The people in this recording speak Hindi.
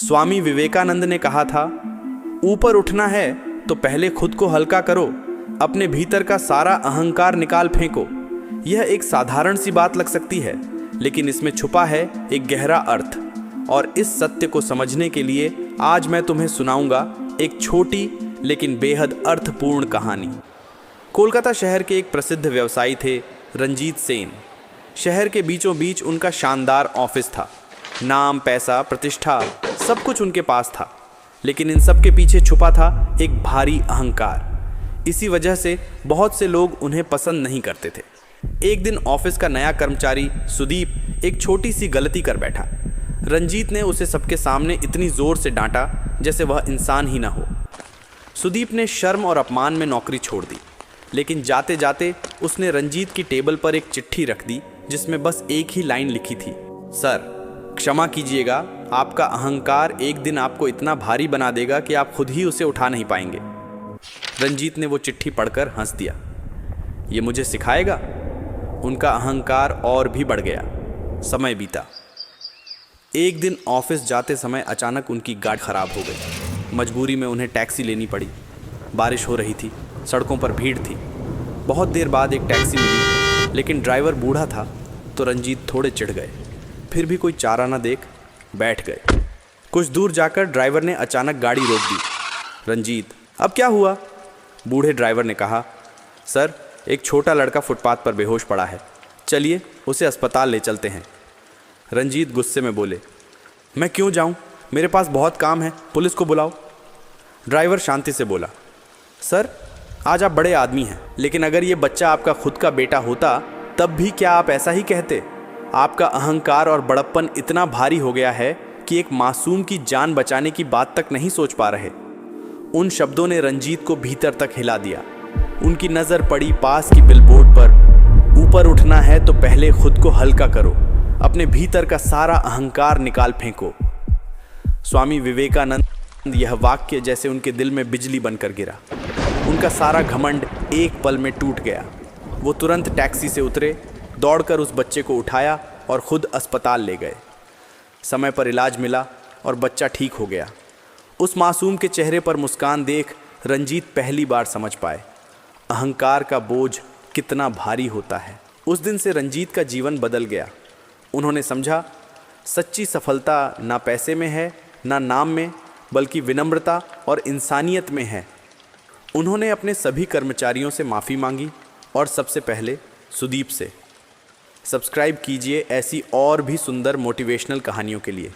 स्वामी विवेकानंद ने कहा था, ऊपर उठना है तो पहले खुद को हल्का करो, अपने भीतर का सारा अहंकार निकाल फेंको। यह एक साधारण सी बात लग सकती है, लेकिन इसमें छुपा है एक गहरा अर्थ। और इस सत्य को समझने के लिए आज मैं तुम्हें सुनाऊंगा एक छोटी लेकिन बेहद अर्थपूर्ण कहानी। कोलकाता शहर के एक प्रसिद्ध व्यवसायी थे रंजीत सेन। शहर के बीचों बीच उनका शानदार ऑफिस था। नाम, पैसा, प्रतिष्ठा सब कुछ उनके पास था, लेकिन इन सब के पीछे छुपा था एक भारी अहंकार। इसी वजह से बहुत से लोग उन्हें पसंद नहीं करते थे। एक दिन ऑफिस का नया कर्मचारी सुदीप एक छोटी सी गलती कर बैठा। रंजीत ने उसे सबके सामने इतनी जोर से डांटा जैसे वह इंसान ही ना हो। सुदीप ने शर्म और अपमान में नौकरी छोड़ दी, लेकिन जाते जाते उसने रंजीत की टेबल पर एक चिट्ठी रख दी जिसमें बस एक ही लाइन लिखी थी, सर क्षमा कीजिएगा, आपका अहंकार एक दिन आपको इतना भारी बना देगा कि आप खुद ही उसे उठा नहीं पाएंगे। रंजीत ने वो चिट्ठी पढ़कर हंस दिया। ये मुझे सिखाएगा? उनका अहंकार और भी बढ़ गया। समय बीता। एक दिन ऑफिस जाते समय अचानक उनकी गाड़ी खराब हो गई। मजबूरी में उन्हें टैक्सी लेनी पड़ी। बारिश हो रही थी, सड़कों पर भीड़ थी। बहुत देर बाद एक टैक्सी मिली, लेकिन ड्राइवर बूढ़ा था तो रंजीत थोड़े चिढ़ गए। फिर भी कोई चारा न देख बैठ गए। कुछ दूर जाकर ड्राइवर ने अचानक गाड़ी रोक दी। रंजीत, अब क्या हुआ? बूढ़े ड्राइवर ने कहा, सर एक छोटा लड़का फुटपाथ पर बेहोश पड़ा है, चलिए उसे अस्पताल ले चलते हैं। रंजीत गुस्से में बोले, मैं क्यों जाऊं? मेरे पास बहुत काम है, पुलिस को बुलाओ। ड्राइवर शांति से बोला, सर आज आप बड़े आदमी हैं, लेकिन अगर ये बच्चा आपका खुद का बेटा होता तब भी क्या आप ऐसा ही कहते? आपका अहंकार और बड़प्पन इतना भारी हो गया है कि एक मासूम की जान बचाने की बात तक नहीं सोच पा रहे। उन शब्दों ने रंजीत को भीतर तक हिला दिया। उनकी नज़र पड़ी पास की बिलबोर्ड पर, ऊपर उठना है तो पहले खुद को हल्का करो, अपने भीतर का सारा अहंकार निकाल फेंको। स्वामी विवेकानंद यह वाक्य जैसे उनके दिल में बिजली बनकर गिरा। उनका सारा घमंड एक पल में टूट गया। वो तुरंत टैक्सी से उतरे, दौड़कर उस बच्चे को उठाया और खुद अस्पताल ले गए। समय पर इलाज मिला और बच्चा ठीक हो गया। उस मासूम के चेहरे पर मुस्कान देख रंजीत पहली बार समझ पाए अहंकार का बोझ कितना भारी होता है। उस दिन से रंजीत का जीवन बदल गया। उन्होंने समझा, सच्ची सफलता ना पैसे में है, ना नाम में, बल्कि विनम्रता और इंसानियत में है। उन्होंने अपने सभी कर्मचारियों से माफ़ी मांगी और सबसे पहले सुदीप से। सब्सक्राइब कीजिए ऐसी और भी सुंदर मोटिवेशनल कहानियों के लिए।